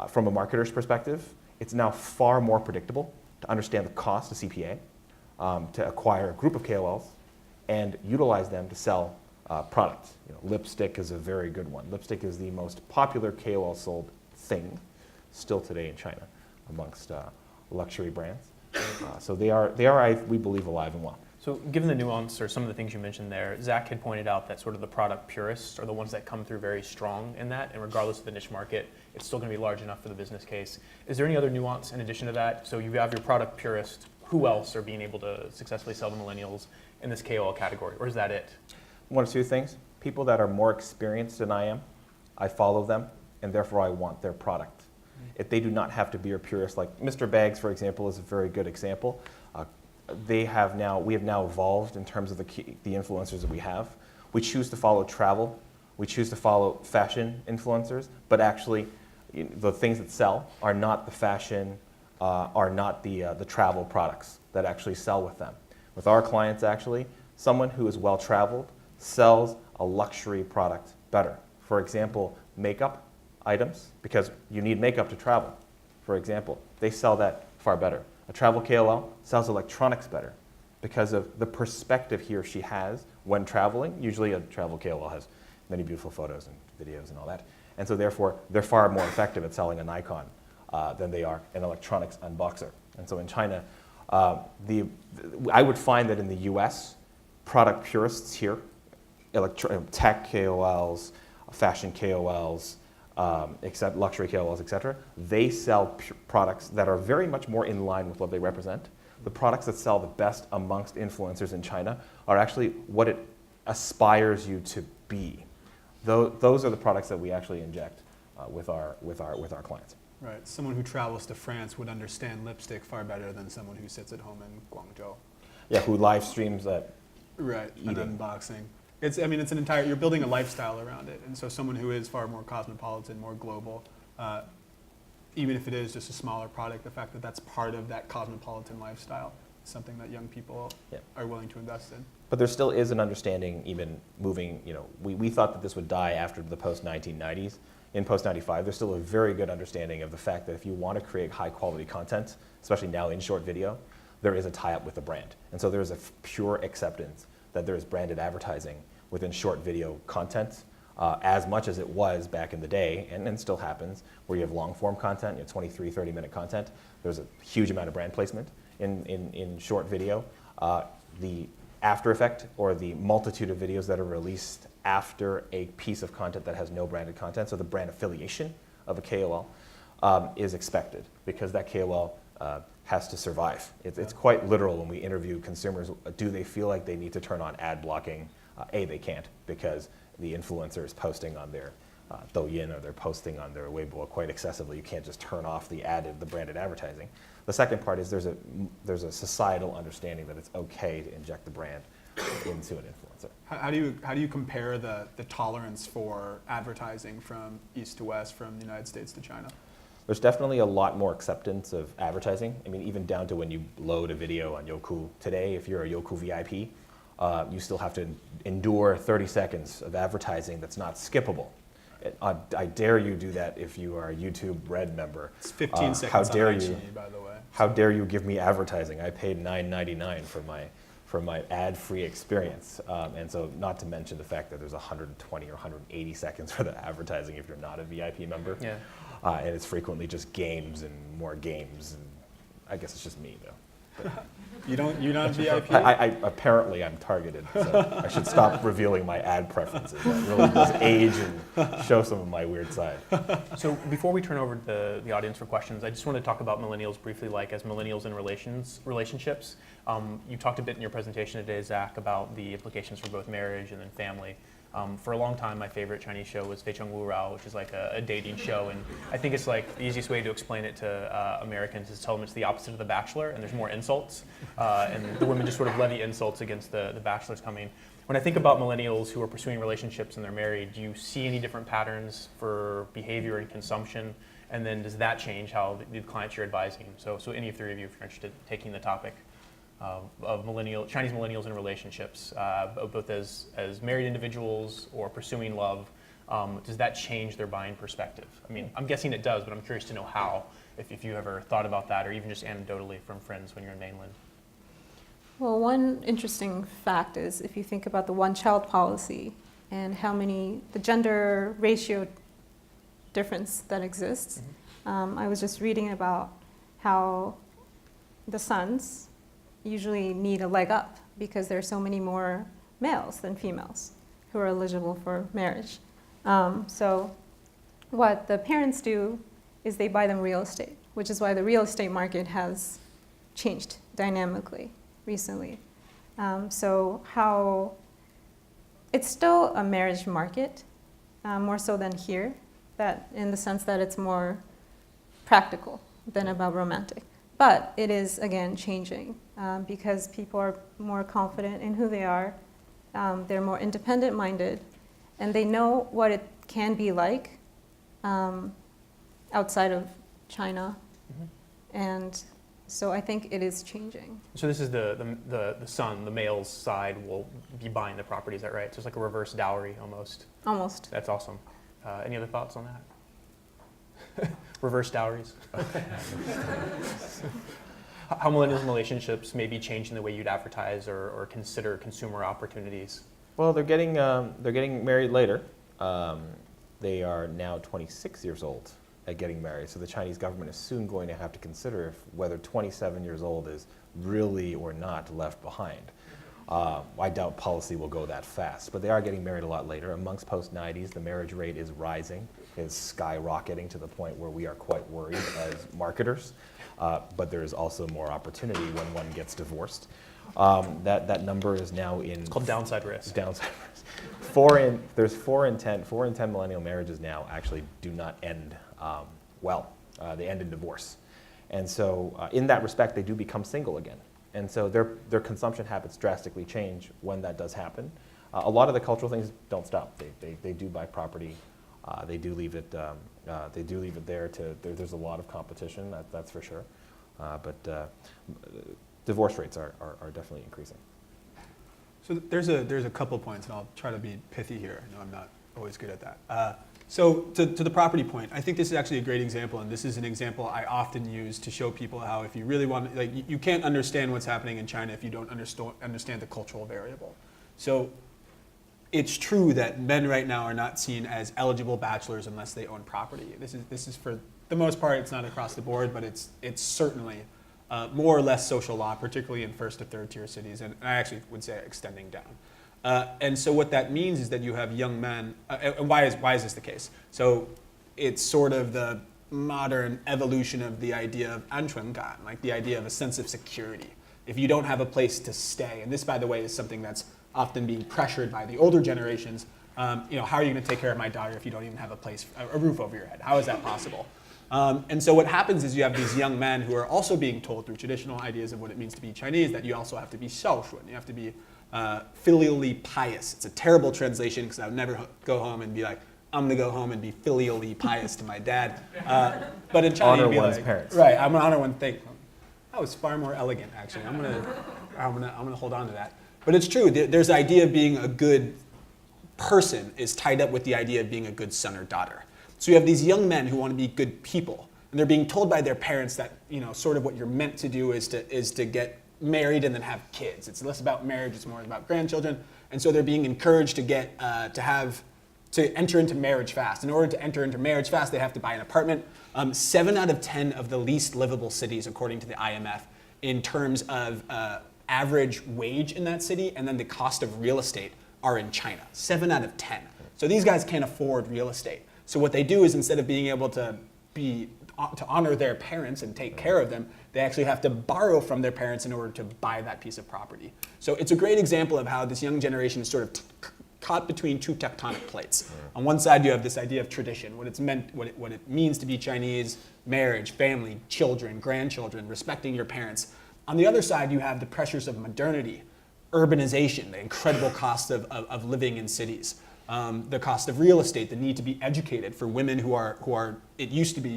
from a marketer's perspective, it's now far more predictable to understand the cost of CPA, to acquire a group of KOLs and utilize them to sell product. Lipstick is a very good one. Lipstick is the most popular KOL sold thing still today in China amongst luxury brands. So they are, we believe, alive and well. So given the nuance or some of the things you mentioned there, Zach had pointed out that sort of the product purists are the ones that come through very strong in that, and regardless of the niche market, it's still going to be large enough for the business case. Is there any other nuance in addition to that? So you have your product purists. Who else are being able to successfully sell to millennials in this KOL category, or is that it? One or two things. People that are more experienced than I am I follow them, and therefore I want their product. If they do not have to be a purist, like Mr. Bags, for example, is a very good example. We have now evolved in terms of the influencers that we have. We choose to follow travel, we choose to follow fashion influencers, but actually the things that sell are not the fashion, are not the travel products that actually sell with them. With our clients, actually, someone who is well-traveled sells a luxury product better. For example, makeup items, because you need makeup to travel. For example, they sell that far better. A travel KOL sells electronics better because of the perspective he or she has when traveling. Usually a travel KOL has many beautiful photos and videos and all that. And so therefore, they're far more effective at selling a Nikon than they are an electronics unboxer. And so in China, I would find that in the US, product purists here, tech KOLs, fashion KOLs, except luxury KOLs, etc., they sell products that are very much more in line with what they represent. The products that sell the best amongst influencers in China are actually what it aspires you to be. Those are the products that we actually inject with our clients. Right. Someone who travels to France would understand lipstick far better than someone who sits at home in Guangzhou. Yeah, who live streams that. Right. Eating. An unboxing. It's an entire. You're building a lifestyle around it, and so someone who is far more cosmopolitan, more global, even if it is just a smaller product, the fact that that's part of that cosmopolitan lifestyle is something that young people are willing to invest in. But there still is an understanding, even moving. We thought that this would die after the post-1990s. In post-95, there's still a very good understanding of the fact that if you want to create high-quality content, especially now in short video, there is a tie-up with the brand. And so there's a pure acceptance that there is branded advertising within short video content, as much as it was back in the day, and still happens, where you have long-form content, 23, 30-minute content. There's a huge amount of brand placement in short video. The after effect, or the multitude of videos that are released after a piece of content that has no branded content, so the brand affiliation of a KOL, is expected, because that KOL has to survive. It's quite literal when we interview consumers. Do they feel like they need to turn on ad blocking? They can't, because the influencer is posting on their Douyin, or they're posting on their Weibo quite excessively. You can't just turn off the branded advertising. The second part is there's a societal understanding that it's okay to inject the brand into an influencer. How do you compare the tolerance for advertising from East to West, from the United States to China? There's definitely a lot more acceptance of advertising. I mean, even down to when you load a video on Youku today, if you're a Youku VIP, you still have to endure 30 seconds of advertising that's not skippable. I dare you do that if you are a YouTube Red member. It's 15 seconds how dare on IG, you, by the way. How dare you give me advertising? I paid $9.99 for my ad-free experience. And so not to mention the fact that there's 120 or 180 seconds for the advertising if you're not a VIP member. Yeah. And it's frequently just games and more games. And I guess it's just me, though. But You're not VIP? Apparently I'm targeted, so I should stop revealing my ad preferences. That really does age and show some of my weird side. So before we turn over to the audience for questions, I just want to talk about millennials briefly, like as millennials in relationships. You talked a bit in your presentation today, Zach, about the implications for both marriage and then family. For a long time, my favorite Chinese show was Fei Cheng Wu Rao, which is like a dating show, and I think it's like the easiest way to explain it to Americans is tell them it's the opposite of The Bachelor, and there's more insults, and the women just sort of levy insults against the bachelors coming. When I think about millennials who are pursuing relationships and they're married, do you see any different patterns for behavior and consumption? And then does that change how the clients you're advising? So any of three of you, if you're interested in taking the topic of Chinese millennials in relationships, both as married individuals or pursuing love, does that change their buying perspective? I mean, I'm guessing it does, but I'm curious to know how, if you ever thought about that, or even just anecdotally from friends when you're in mainland. Well, one interesting fact is if you think about the one-child policy and the gender ratio difference that exists. I was just reading about how the sons usually need a leg up because there are so many more males than females who are eligible for marriage. So what the parents do is they buy them real estate, which is why the real estate market has changed dynamically recently. So how it's still a marriage market, more so than here, that in the sense that it's more practical than about romantic. But it is, again, changing because people are more confident in who they are. They're more independent-minded, and they know what it can be like outside of China. And so I think it is changing. So this is the son, the male's side will be buying the property, is that right? So it's like a reverse dowry almost. Almost. That's awesome. Any other thoughts on that? Reverse dowries. How millennials relationships may be changing the way you'd advertise or consider consumer opportunities? Well, they're getting married later. They are now 26 years old at getting married. So the Chinese government is soon going to have to consider whether 27 years old is really or not left behind. I doubt policy will go that fast, but they are getting married a lot later. Amongst post-90s, the marriage rate is rising, is skyrocketing to the point where we are quite worried as marketers. But there is also more opportunity when one gets divorced. That number is now in... It's called downside risk. Downside risk. There's 4 in 10 millennial marriages now actually do not end well. They end in divorce. And so in that respect, they do become single again. And so their consumption habits drastically change when that does happen. A lot of the cultural things don't stop. They do buy property. They do leave it. They do leave it there. There's a lot of competition. That's for sure. But divorce rates are definitely increasing. So there's a couple points, and I'll try to be pithy here. I know I'm not always good at that. So to the property point, I think this is actually a great example, and this is an example I often use to show people how if you really want, like you can't understand what's happening in China if you don't understand the cultural variable. So it's true that men right now are not seen as eligible bachelors unless they own property. This is for the most part, it's not across the board, but it's certainly more or less social law, particularly in first to third tier cities, and I actually would say extending down. And so what that means is that you have young men, and why is this the case? So it's sort of the modern evolution of the idea of 安全感, like the idea of a sense of security. If you don't have a place to stay, and this, by the way, is something that's often being pressured by the older generations, how are you going to take care of my daughter if you don't even have a roof over your head? How is that possible? And so what happens is you have these young men who are also being told through traditional ideas of what it means to be Chinese that you also have to be 孝顺, you have to be filially pious. It's a terrible translation because I would never go home and be like, I'm going to go home and be filially pious to my dad. But in China, honor you'd be one's like, parents. Right, I'm going to honor one thing. That was far more elegant, actually. I'm going to hold on to that. But it's true. There's the idea of being a good person is tied up with the idea of being a good son or daughter. So you have these young men who want to be good people, and they're being told by their parents that sort of what you're meant to do is to get married and then have kids. It's less about marriage; it's more about grandchildren. And so they're being encouraged to get to enter into marriage fast. In order to enter into marriage fast, they have to buy an apartment. 7 out of 10 of the least livable cities, according to the IMF, in terms of average wage in that city and then the cost of real estate are in China. 7 out of 10. So these guys can't afford real estate. So what they do is instead of being able to honor their parents and take care of them, they actually have to borrow from their parents in order to buy that piece of property. So it's a great example of how this young generation is sort of caught between 2 tectonic plates. On one side, you have this idea of tradition, what it means to be Chinese, marriage, family, children, grandchildren, respecting your parents. On the other side, you have the pressures of modernity, urbanization, the incredible cost of living in cities, the cost of real estate, the need to be educated for women who are. It used to be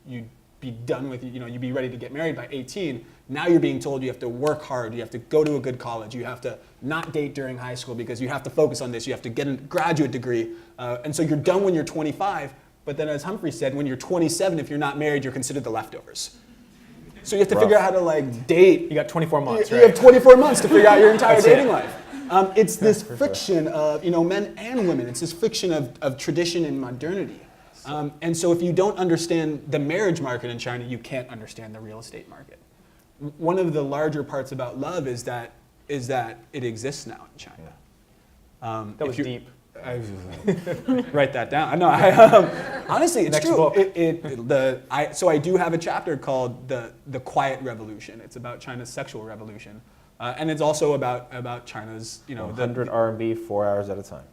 you'd be done with, you'd be ready to get married by 18. Now you're being told you have to work hard, you have to go to a good college, you have to not date during high school because you have to focus on this, you have to get a graduate degree, and so you're done when you're 25. But then, as Humphrey said, when you're 27, if you're not married, you're considered the leftovers. So you have to figure out how to date. You got 24 months, You right? have 24 months to figure out your entire dating life. It's this friction of men and women. It's this friction of tradition and modernity. And so if you don't understand the marriage market in China, you can't understand the real estate market. One of the larger parts about love is that it exists now in China. That was deep. Write that down. No, honestly, it's Next true. book. So I do have a chapter called the Quiet Revolution. It's about China's sexual revolution, and it's also about China's 100 RMB, 4 hours at a time.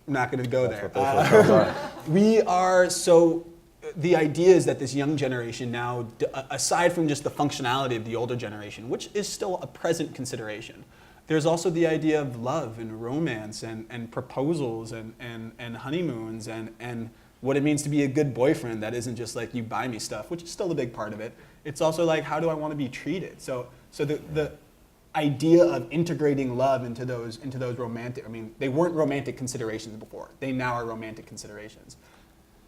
I'm not going to go That's there. what those are. We are, so the idea is that this young generation now, aside from just the functionality of the older generation, which is still a present consideration, there's also the idea of love and romance and proposals and honeymoons and what it means to be a good boyfriend that isn't just like you buy me stuff, which is still a big part of it. It's also like, how do I want to be treated? So the idea of integrating love into those romantic, I mean, they weren't romantic considerations before. They now are romantic considerations.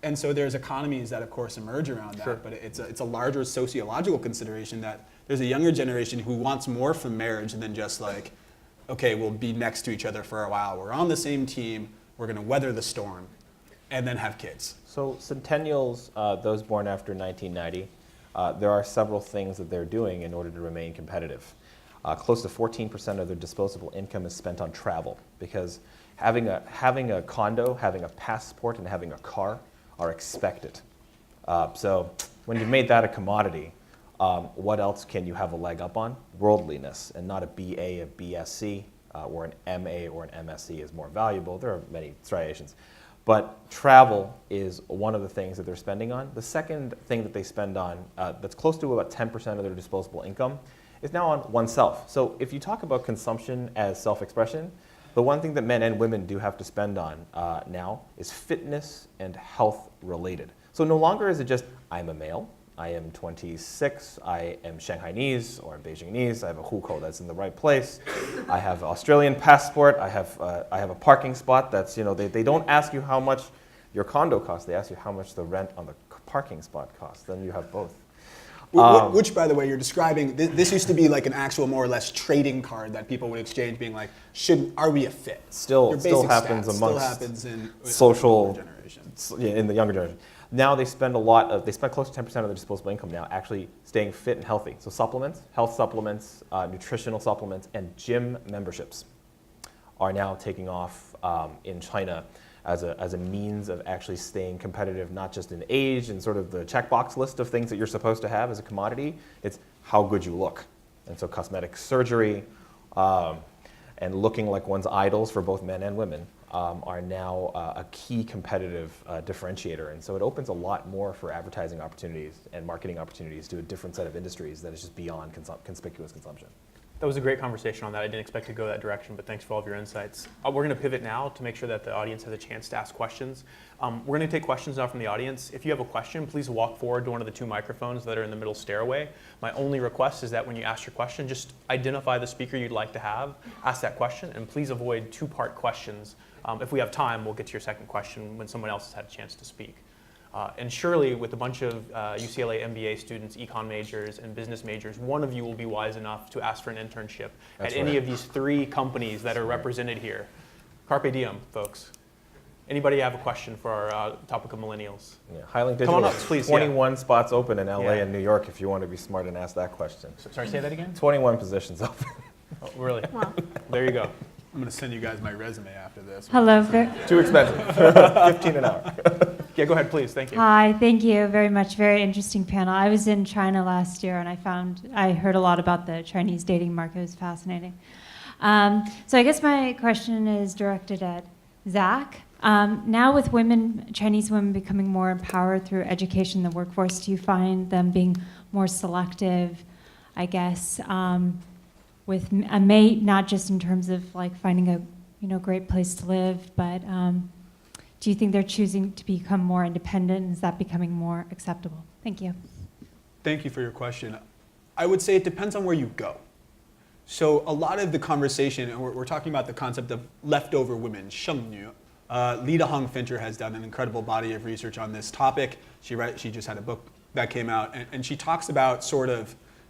And so there's economies that, of course, emerge around that, Sure. but it's a larger sociological consideration that there's a younger generation who wants more from marriage than just like, okay, we'll be next to each other for a while. We're on the same team. We're going to weather the storm and then have kids. So centennials, those born after 1990, there are several things that they're doing in order to remain competitive. Close to 14% of their disposable income is spent on travel because having a condo, having a passport, and having a car are expected. So when you've made that a commodity, what else can you have a leg up on? Worldliness, and not a BA, a BSc, or an MA or an MSc is more valuable. There are many striations. But travel is one of the things that they're spending on. The second thing that they spend on, that's close to about 10% of their disposable income, is now on oneself. So if you talk about consumption as self-expression, the one thing that men and women do have to spend on now is fitness and health related. So no longer is it just, I'm a male, I am 26, I am Shanghainese or I'm Beijingese, I have a hukou that's in the right place, I have an Australian passport, I have a parking spot that's, they don't ask you how much your condo costs, they ask you how much the rent on the parking spot costs, then you have both. Which, by the way, you're describing, this used to be like an actual more or less trading card that people would exchange being like, are we a fit? Still Your basic happens stats amongst still happens in social the generation. In the younger generation. Now they spend close to 10% of their disposable income now actually staying fit and healthy. So supplements, health supplements, nutritional supplements, and gym memberships are now taking off in China as a means of actually staying competitive, not just in age and sort of the checkbox list of things that you're supposed to have as a commodity, it's how good you look. And so cosmetic surgery and looking like one's idols for both men and women are now a key competitive differentiator. And so it opens a lot more for advertising opportunities and marketing opportunities to a different set of industries that is just beyond conspicuous consumption. That was a great conversation on that. I didn't expect to go that direction, but thanks for all of your insights. We're going to pivot now to make sure that the audience has a chance to ask questions. We're going to take questions now from the audience. If you have a question, please walk forward to one of the two microphones that are in the middle stairway. My only request is that when you ask your question, just identify the speaker you'd like to have, ask that question, and please avoid two-part questions. If we have time, we'll get to your second question when someone else has had a chance to speak. And surely, with a bunch of UCLA MBA students, econ majors, and business majors, one of you will be wise enough to ask for an internship at any of these three companies that are represented here. Carpe diem, folks. Anybody have a question for our topic of millennials? Yeah, Highland Digital. Come on up, please. 21 spots open in LA Yeah. and New York if you want to be smart and ask that question. Sorry, say that again? 21 positions open. Oh, really? Wow. There you go. I'm going to send you guys my resume after this. Hello. Too expensive. 15 an hour. Yeah, go ahead, please. Thank you. Hi, thank you very much. Very interesting panel. I was in China last year and I heard a lot about the Chinese dating market. It was fascinating. So I guess my question is directed at Zach. Now with Chinese women becoming more empowered through education in the workforce, do you find them being more selective, I guess, with a mate, not just in terms of like finding a great place to live, but do you think they're choosing to become more independent? Is that becoming more acceptable? Thank you. Thank you for your question. I would say it depends on where you go. So a lot of the conversation, and we're talking about the concept of leftover women, 剩女. Lida Hong-Fincher has done an incredible body of research on this topic. She just had a book that came out, and she talks about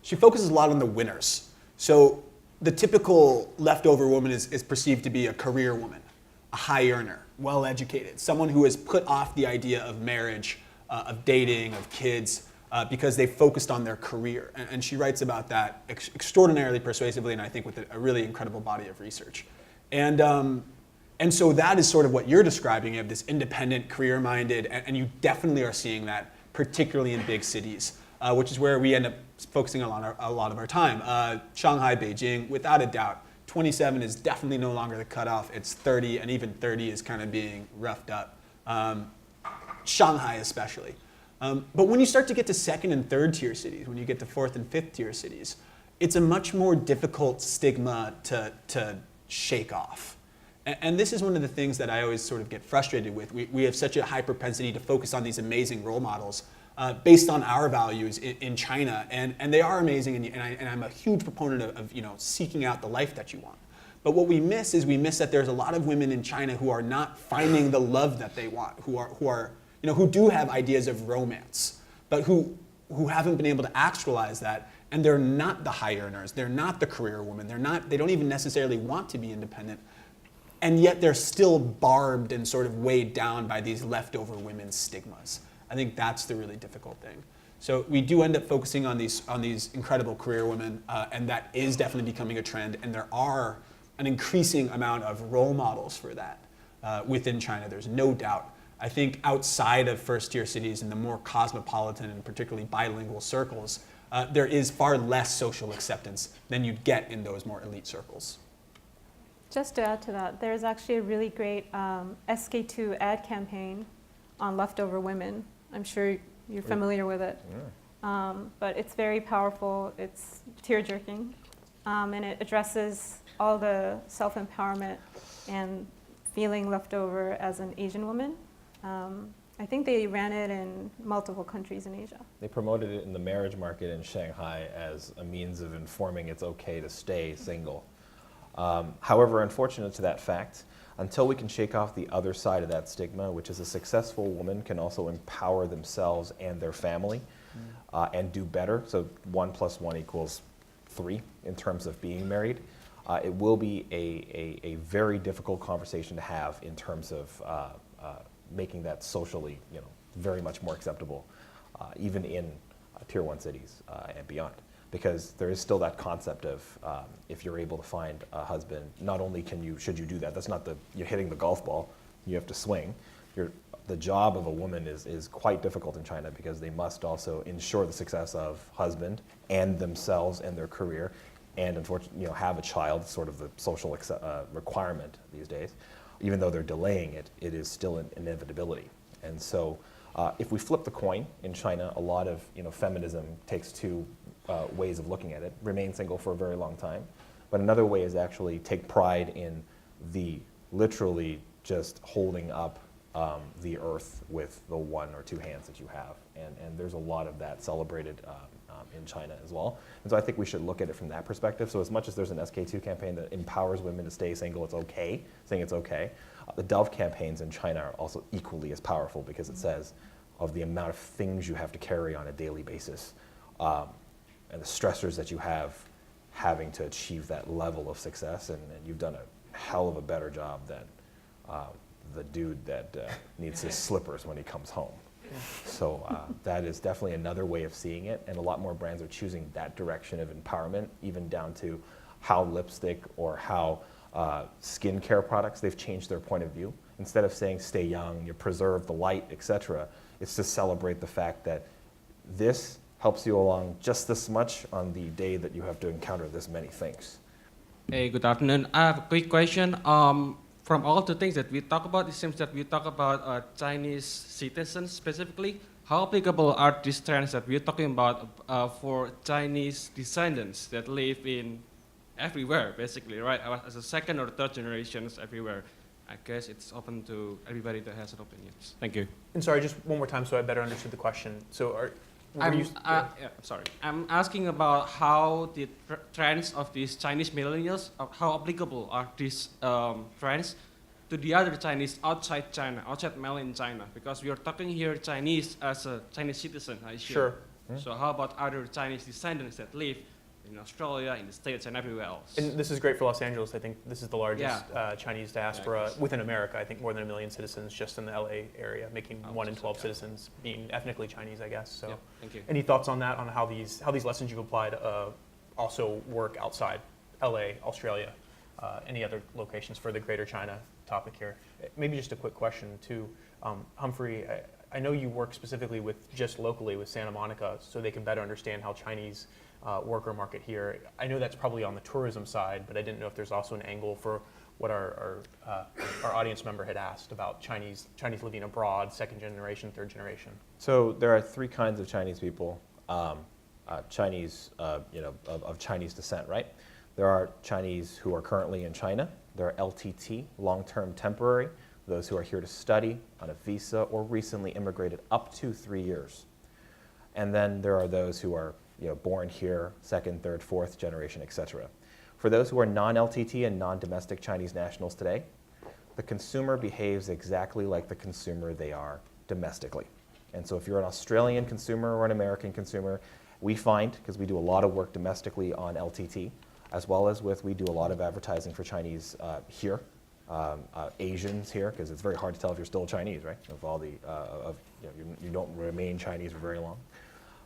she focuses a lot on the winners. So the typical leftover woman is perceived to be a career woman, a high earner, well-educated, someone who has put off the idea of marriage, of dating, of kids, because they focused on their career. And she writes about that extraordinarily persuasively, and I think with a really incredible body of research. And so that is sort of what you're describing. You have this independent, career-minded, and you definitely are seeing that, particularly in big cities, which is where we end up focusing a lot of our time. Shanghai, Beijing, without a doubt, 27 is definitely no longer the cutoff. It's 30, and even 30 is kind of being roughed up. Shanghai especially. But when you start to get to second and third tier cities, when you get to fourth and fifth tier cities, it's a much more difficult stigma to shake off. And this is one of the things that I always sort of get frustrated with. We have such a high propensity to focus on these amazing role models based on our values in China, and they are amazing, and I'm a huge proponent of seeking out the life that you want. But what we miss is that there's a lot of women in China who are not finding the love that they want, who do have ideas of romance, but who haven't been able to actualize that, and they're not the high earners, they're not the career women, they don't even necessarily want to be independent, and yet they're still barbed and sort of weighed down by these leftover women's stigmas. I think that's the really difficult thing. So we do end up focusing on these incredible career women, and that is definitely becoming a trend, and there are an increasing amount of role models for that within China, there's no doubt. I think outside of first-tier cities in the more cosmopolitan and particularly bilingual circles, there is far less social acceptance than you'd get in those more elite circles. Just to add to that, there's actually a really great SK2 ad campaign on leftover women. I'm sure you're familiar with it. Yeah. But it's very powerful, it's tear-jerking, and it addresses all the self-empowerment and feeling left over as an Asian woman. I think they ran it in multiple countries in Asia. They promoted it in the marriage market in Shanghai as a means of informing it's okay to stay single. However, unfortunate to that fact, until we can shake off the other side of that stigma, which is a successful woman can also empower themselves and their family and do better. So 1 + 1 = 3 in terms of being married. It will be a very difficult conversation to have in terms of making that socially, very much more acceptable, even in tier 1 cities and beyond. Because there is still that concept of if you're able to find a husband, not only should you do that, that's not you're hitting the golf ball, you have to swing. The job of a woman is quite difficult in China because they must also ensure the success of husband and themselves and their career, and unfortunately, have a child, sort of the social requirement these days. Even though they're delaying it, it is still an inevitability. And so if we flip the coin in China, a lot of feminism takes two ways of looking at it. Remain single for a very long time. But another way is actually take pride in the literally just holding up the earth with the 1 or 2 hands that you have. And there's a lot of that celebrated in China as well. And so I think we should look at it from that perspective. So as much as there's an SK2 campaign that empowers women to stay single, it's okay, saying it's okay. The Dove campaigns in China are also equally as powerful because it says of the amount of things you have to carry on a daily basis and the stressors that you have having to achieve that level of success, and you've done a hell of a better job than the dude that needs his slippers when he comes home. So that is definitely another way of seeing it, and a lot more brands are choosing that direction of empowerment, even down to how lipstick or how skincare products, they've changed their point of view. Instead of saying stay young, you preserve the light, etc., it's to celebrate the fact that this helps you along just this much on the day that you have to encounter this many things. Hey, good afternoon. I have a quick question. From all the things that we talk about, it seems that we talk about Chinese citizens specifically. How applicable are these trends that we're talking about for Chinese descendants that live in everywhere, basically, right? As a second or third generations everywhere. I guess it's open to everybody that has an opinion. Thank you. And sorry, just one more time so I better understood the question. So I'm sorry. I'm asking about how the trends of these Chinese millennials, how applicable are these trends to the other Chinese outside China, outside mainland China? Because we are talking here Chinese as a Chinese citizen, I assume. Sure. So how about other Chinese descendants that live in Australia, in the States, and everywhere else? And this is great for Los Angeles. I think this is the largest Chinese diaspora within America. I think more than 1 million citizens just in the LA area, making 1 in 12 citizens being ethnically Chinese, I guess. So, thank you. Any thoughts on that, on how these lessons you've applied also work outside LA, Australia, any other locations for the Greater China topic here? Maybe just a quick question too. Humphrey, I know you work specifically with just locally with Santa Monica so they can better understand how Chinese worker market here. I know that's probably on the tourism side, but I didn't know if there's also an angle for what our audience member had asked about Chinese living abroad, second generation, third generation. So there are three kinds of Chinese people, Chinese, of Chinese descent, right? There are Chinese who are currently in China. There are LTT, long-term temporary, those who are here to study on a visa or recently immigrated up to 3 years. And then there are those who are born here, second, third, fourth generation, et cetera. For those who are non-LTT and non-domestic Chinese nationals today, the consumer behaves exactly like the consumer they are domestically. And so if you're an Australian consumer or an American consumer, we find, because we do a lot of work domestically on LTT, as well as we do a lot of advertising for Chinese here, Asians here, because it's very hard to tell if you're still Chinese, right? Of all the, you don't remain Chinese for very long.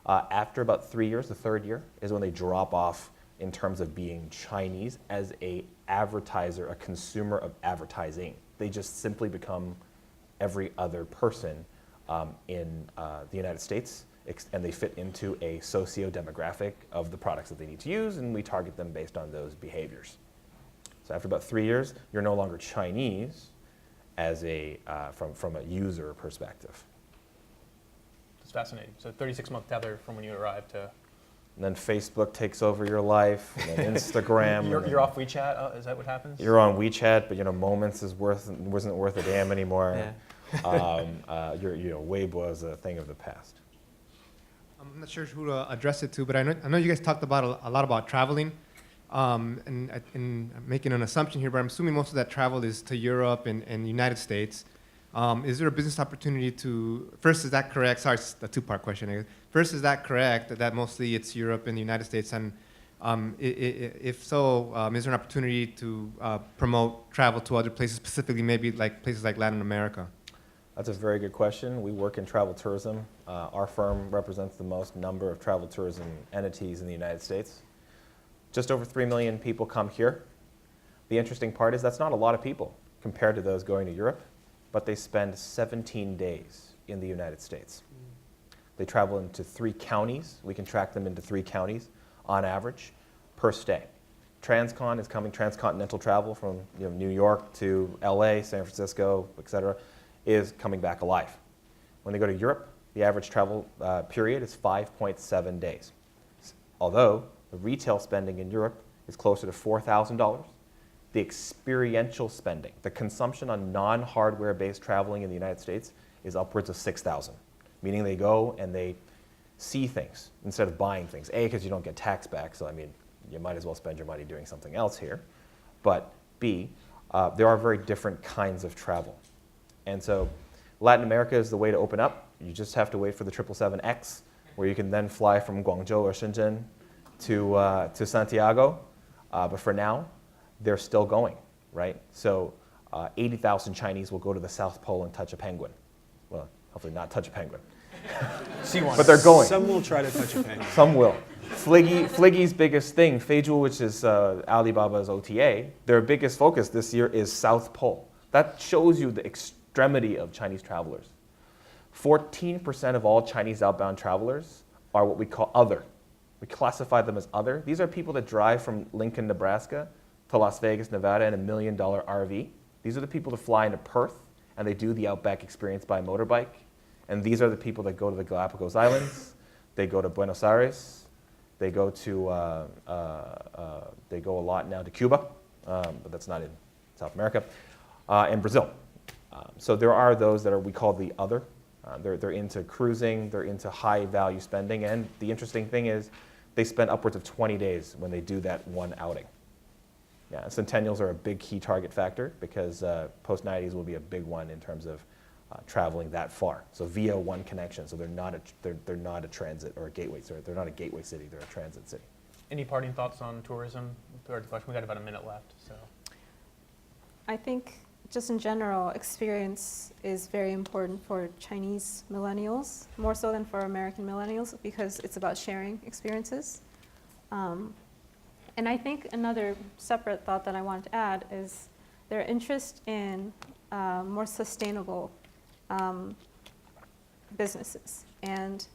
After about 3 years, the third year, is when they drop off in terms of being Chinese as a advertiser, a consumer of advertising. They just simply become every other person in the United States, and they fit into a socio-demographic of the products that they need to use, and we target them based on those behaviors. So after about 3 years, you're no longer Chinese as from a user perspective. It's fascinating. So 36-month tether from when you arrived to... And then Facebook takes over your life, and then Instagram. You're off WeChat? Is that what happens? You're on WeChat, but Moments wasn't worth a damn anymore. Yeah. Weibo is a thing of the past. I'm not sure who to address it to, but I know you guys talked about a lot about traveling, and I'm making an assumption here, but I'm assuming most of that travel is to Europe and United States. Is there a business opportunity to, first, is that correct? Sorry, it's a two-part question, I guess. First, is that correct, that mostly it's Europe and the United States? And if so, is there an opportunity to promote travel to other places, specifically maybe like places like Latin America? That's a very good question. We work in travel tourism. Our firm represents the most number of travel tourism entities in the United States. Just over 3 million people come here. The interesting part is that's not a lot of people compared to those going to Europe, but they spend 17 days in the United States. They travel into 3 counties. We can track them into 3 counties on average per stay. Transcon is coming, transcontinental travel from New York to LA, San Francisco, et cetera, is coming back alive. When they go to Europe, the average travel period is 5.7 days. Although the retail spending in Europe is closer to $4,000, the experiential spending, the consumption on non-hardware based traveling in the United States is upwards of $6,000, meaning they go and they see things instead of buying things. A, because you don't get tax back, so you might as well spend your money doing something else here. But B, there are very different kinds of travel. And so Latin America is the way to open up. You just have to wait for the 777X, where you can then fly from Guangzhou or Shenzhen to Santiago. But for now, they're still going, right? So 80,000 Chinese will go to the South Pole and touch a penguin. Well, hopefully not touch a penguin. See one. But they're going. Some will try to touch a penguin. Some will. Fliggy's biggest thing, Feijul, which is Alibaba's OTA, their biggest focus this year is South Pole. That shows you the extremity of Chinese travelers. 14% of all Chinese outbound travelers are what we call other. We classify them as other. These are people that drive from Lincoln, Nebraska to Las Vegas, Nevada in $1 million RV. These are the people that fly into Perth and they do the Outback experience by motorbike. And these are the people that go to the Galapagos Islands. They go to Buenos Aires. They go they go a lot now to Cuba, but that's not in South America, and Brazil. So there are those that we call the other. They're into cruising, they're into high value spending, and the interesting thing is they spend upwards of 20 days when they do that one outing. Yeah, Centennials are a big key target factor because post-90s will be a big one in terms of traveling that far. So via one connection, so they're not a transit or a gateway. So they're not a gateway city, they're a transit city. Any parting thoughts on tourism? Third question. We got about a minute left. So I think just in general, experience is very important for Chinese millennials, more so than for American millennials, because it's about sharing experiences. And I think another separate thought that I wanted to add is their interest in more sustainable businesses. And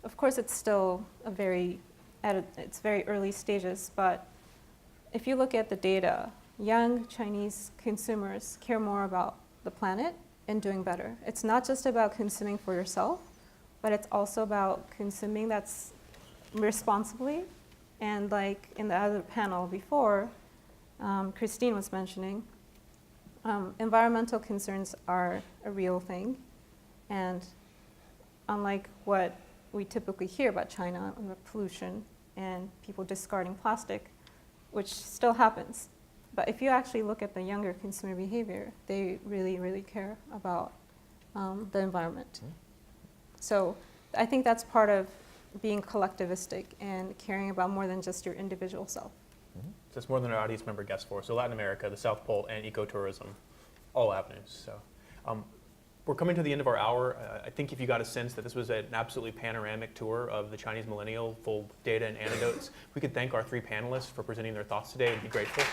of course, it's still it's very early stages, but if you look at the data, young Chinese consumers care more about the planet and doing better. It's not just about consuming for yourself, but it's also about consuming that's responsibly. And like in the other panel before, Christine was mentioning, environmental concerns are a real thing. And unlike what we typically hear about China, pollution and people discarding plastic, which still happens. But if you actually look at the younger consumer behavior, they really, really care about the environment. So I think that's part of being collectivistic and caring about more than just your individual self. So it's more than our audience member guessed for. So Latin America, the South Pole, and ecotourism, all avenues. So we're coming to the end of our hour. I think if you got a sense that this was an absolutely panoramic tour of the Chinese millennial, full data and anecdotes, we could thank our three panelists for presenting their thoughts today and be grateful.